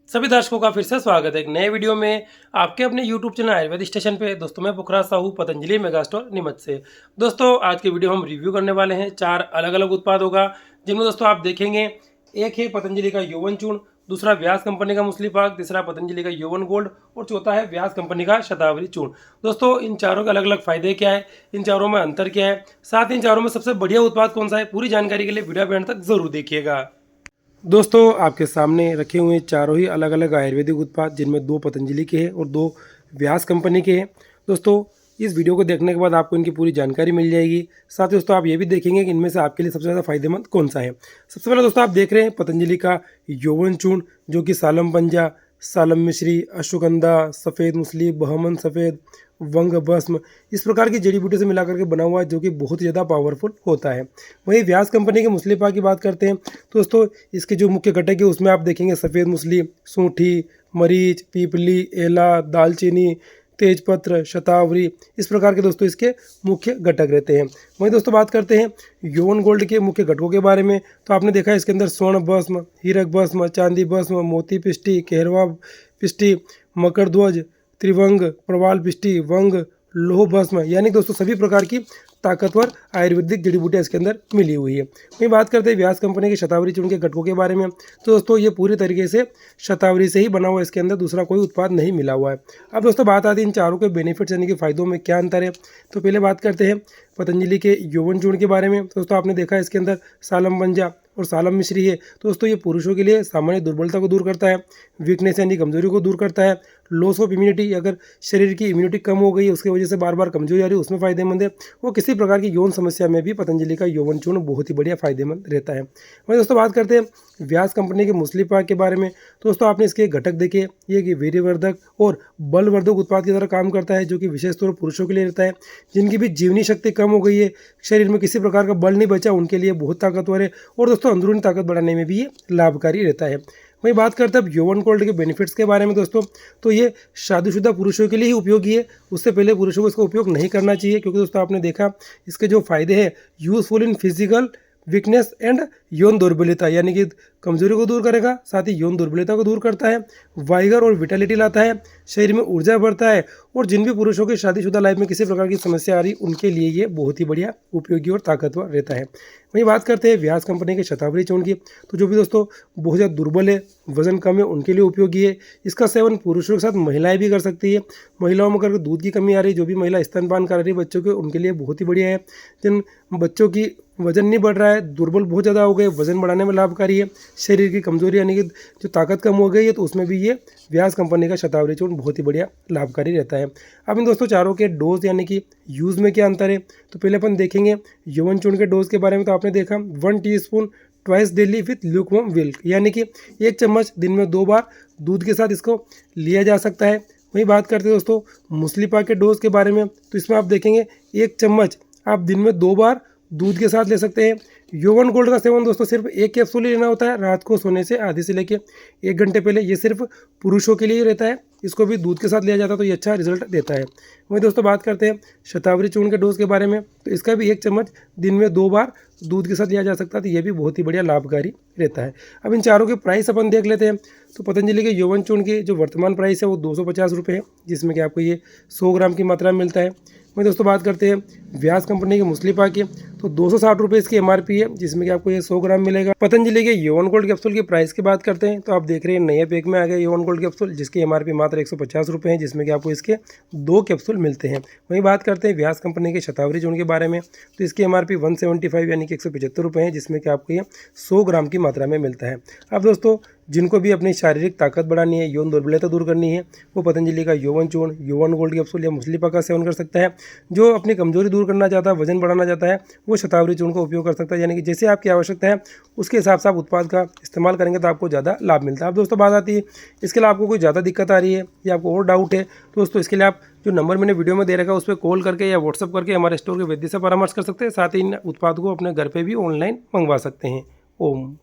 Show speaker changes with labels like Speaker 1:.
Speaker 1: सभी दर्शकों का फिर से स्वागत है एक नए वीडियो में आपके अपने YouTube चैनल आयुर्वेद स्टेशन पे। दोस्तों मैं पुखराज साहू पतंजलि मेगा स्टोर नीमच से। दोस्तों आज के वीडियो हम रिव्यू करने वाले हैं 4 अलग अलग उत्पादों का, जिनमें दोस्तों आप देखेंगे एक है पतंजलि का यौवन चूर्ण, दूसरा व्यास कंपनी का मुस्ली पाक, तीसरा पतंजलि का यौवन गोल्ड और चौथा है व्यास कंपनी का शतावरी चूर्ण। दोस्तों इन चारों के अलग अलग फायदे क्या है, इन चारों में अंतर क्या है, साथ ही इन चारों में सबसे बढ़िया उत्पाद कौन सा है, पूरी जानकारी के लिए वीडियो एंड तक जरूर देखिएगा। दोस्तों आपके सामने रखे हुए चारों ही अलग अलग आयुर्वेदिक उत्पाद, जिनमें 2 पतंजलि के हैं और 2 व्यास कंपनी के हैं। दोस्तों इस वीडियो को देखने के बाद आपको इनकी पूरी जानकारी मिल जाएगी। साथ ही दोस्तों आप ये भी देखेंगे कि इनमें से आपके लिए सबसे ज़्यादा फायदेमंद कौन सा है। सबसे पहले दोस्तों आप देख रहे हैं पतंजलि का यौवन चूर्ण, जो कि सालम पंजा, सालम मिश्री, अश्वगंधा, सफ़ेद मुसली, बहमन सफ़ेद, वंग भस्म, इस प्रकार की जड़ी बूटी से मिलाकर के बना हुआ है, जो कि बहुत ही ज़्यादा पावरफुल होता है। वहीं व्यास कंपनी के मुसली पाक की बात करते हैं तो दोस्तों इसके जो मुख्य घटक है उसमें आप देखेंगे सफ़ेद मुसली, सूंठी, मरीच, पीपली, एला, दालचीनी, तेजपत्र, शतावरी, इस प्रकार के दोस्तों इसके मुख्य घटक रहते हैं। वहीं दोस्तों बात करते हैं यौवन गोल्ड के मुख्य घटकों के बारे में, तो आपने देखा है इसके अंदर स्वर्ण भस्म, हीरक भस्म, चांदी भस्म, मोती पिष्टी, केहरवा पिष्टी, मकर ध्वज, त्रिवंग, प्रवाल पिष्टी, वंग, लोह भस्म, यानी दोस्तों सभी प्रकार की ताकतवर आयुर्वेदिक जड़ी बूटियाँ इसके अंदर मिली हुई है। वहीं बात करते हैं व्यास कंपनी के शतावरी चूर्ण के घटकों के बारे में, तो दोस्तों ये पूरी तरीके से शतावरी से ही बना हुआ है, इसके अंदर दूसरा कोई उत्पाद नहीं मिला हुआ है। अब दोस्तों बात आती है इन चारों के बेनिफिट्स यानी कि फ़ायदों में क्या अंतर है। तो पहले बात करते हैं पतंजलि के यौवन चूर्ण के बारे में। तो दोस्तों आपने देखा है इसके अंदर सालम पंजा और सालम मिश्री है। तो दोस्तों ये पुरुषों के लिए सामान्य दुर्बलता को दूर करता है, वीकनेस यानी कमजोरी को दूर करता है, लॉस ऑफ इम्यूनिटी, अगर शरीर की इम्यूनिटी कम हो गई है उसकी वजह से बार बार कमजोरी आ रही है उसमें फ़ायदेमंद है। वो किसी प्रकार की यौन समस्या में भी पतंजलि का यौवन चूर्ण बहुत ही बढ़िया फायदेमंद रहता है। वहीं दोस्तों बात करते हैं व्यास कंपनी के मुसली पाक के बारे में। तो दोस्तों आपने इसके घटक देखे, ये कि वीर्यवर्धक और बलवर्धक उत्पाद की तरह काम करता है, जो कि विशेष तौर पर पुरुषों के लिए रहता है जिनकी भी जीवनी शक्ति कम हो गई है, शरीर में किसी प्रकार का बल नहीं बचा, उनके लिए बहुत ताकतवर है और दोस्तों अंदरूनी ताकत बढ़ाने में भी ये लाभकारी रहता है। वहीं बात करते हैं अब यौवन गोल्ड के बेनिफिट्स के बारे में दोस्तों, तो ये शादीशुदा पुरुषों के लिए ही उपयोगी है, उससे पहले पुरुषों को इसका उपयोग नहीं करना चाहिए, क्योंकि दोस्तों आपने देखा इसके जो फायदे हैं, useful in physical weakness and यौन दुर्बलता, यानी कि कमजोरी को दूर करेगा, साथ ही यौन दुर्बलता को दूर करता है, वाइगर और विटालिटी लाता है, शरीर में ऊर्जा बढ़ता है, और जिन भी पुरुषों की शादीशुदा लाइफ में किसी प्रकार की समस्या आ रही उनके लिए ये बहुत ही बढ़िया उपयोगी और ताकतवर रहता है। वहीं बात करते हैं व्यास कंपनी के शतावरी चूर्ण की, तो जो भी दोस्तों बहुत ज़्यादा दुर्बल है, वजन कम है, उनके लिए उपयोगी है। इसका सेवन पुरुषों के साथ महिलाएं भी कर सकती है। महिलाओं में अगर दूध की कमी आ रही है, जो भी महिला स्तनपान कर रही है बच्चों के, उनके लिए बहुत ही बढ़िया है। जिन बच्चों की वजन नहीं बढ़ रहा है, दुर्बल बहुत ज़्यादा हो गए, वजन बढ़ाने में लाभकारी है, शरीर की कमजोरी यानी कि जो ताकत कम हो गई है, तो उसमें भी ये व्यास कंपनी का शतावरी चूर्ण बहुत ही बढ़िया लाभकारी रहता है। अब इन दोस्तों चारों के डोज यानी कि यूज़ में क्या अंतर है, तो पहले अपन देखेंगे यौवन चूर्ण के डोज के बारे में। तो आपने देखा 1 teaspoon twice daily with lukewarm milk, यानी कि 1 चम्मच दिन में 2 बार दूध के साथ इसको लिया जा सकता है। वहीं बात करते हैं दोस्तों मुसली पाक के डोज के बारे में, तो इसमें आप देखेंगे 1 चम्मच आप दिन में 2 बार दूध के साथ ले सकते हैं। यौवन गोल्ड का सेवन दोस्तों सिर्फ 1 कैप्सूल ही लेना होता है रात को सोने से आधे से लेके 1 घंटे पहले। ये सिर्फ पुरुषों के लिए ही रहता है, इसको भी दूध के साथ लिया जाता है तो ये अच्छा रिजल्ट देता है। वहीं दोस्तों बात करते हैं शतावरी चूर्ण के डोज के बारे में, तो इसका भी 1 चम्मच दिन में 2 बार दूध के साथ लिया जा सकता है, तो ये भी बहुत ही बढ़िया लाभकारी रहता है। अब इन चारों के प्राइस अपन देख लेते हैं। तो पतंजलि के यौवन चूर्ण की जो वर्तमान प्राइस है वो 250 रुपये है, जिसमें कि आपको ये 100 ग्राम की मात्रा में मिलता है। वहीं दोस्तों बात करते हैं व्यास कंपनी के मुसली पाक की, तो 260 रुपये इसकी MRP है, जिसमें कि आपको ये 100 ग्राम मिलेगा। पतंजलि के यौवन गोल्ड कैप्सूल की प्राइस की बात करते हैं, तो आप देख रहे हैं नए पैक में आ गया यौवन गोल्ड कैप्सूल, जिसकी MRP मात्र 150 रुपये है, जिसमें कि आपको इसके 2 कैप्सूल मिलते हैं। वहीं बात करते हैं व्यास कंपनी के शतावरी चूर्ण के बारे में, तो इसकी MRP 175 यानी कि 175 रुपये है, जिसमें कि आपको ये 100 ग्राम की मात्रा में मिलता है। अब दोस्तों जिनको भी अपनी शारीरिक ताकत बढ़ानी है, यौन दुर्बलता दूर करनी है, वो पतंजलि का यौवन चूर्ण, यौवन गोल्ड कैप्सूल या मुसली पाक का सेवन कर सकता है। जो अपनी कमजोरी दूर करना चाहता है, वजन बढ़ाना चाहता है, वो शतावरी चूर्ण का उपयोग कर सकता है, यानी कि जैसे आपकी आवश्यकता है उसके हिसाब से आप उत्पाद का इस्तेमाल करेंगे तो आपको ज़्यादा लाभ मिलता है। अब दोस्तों बात आती है इसके लिए आपको कोई ज़्यादा दिक्कत आ रही है या आपको और डाउट है, तो दोस्तों इसके लिए आप जो नंबर मैंने वीडियो में दे रखा है उस पर कॉल करके या व्हाट्सअप करके हमारे स्टोर के वैद्य से परामर्श कर सकते हैं। साथ ही इन उत्पाद को अपने घर पर भी ऑनलाइन मंगवा सकते हैं। ओम।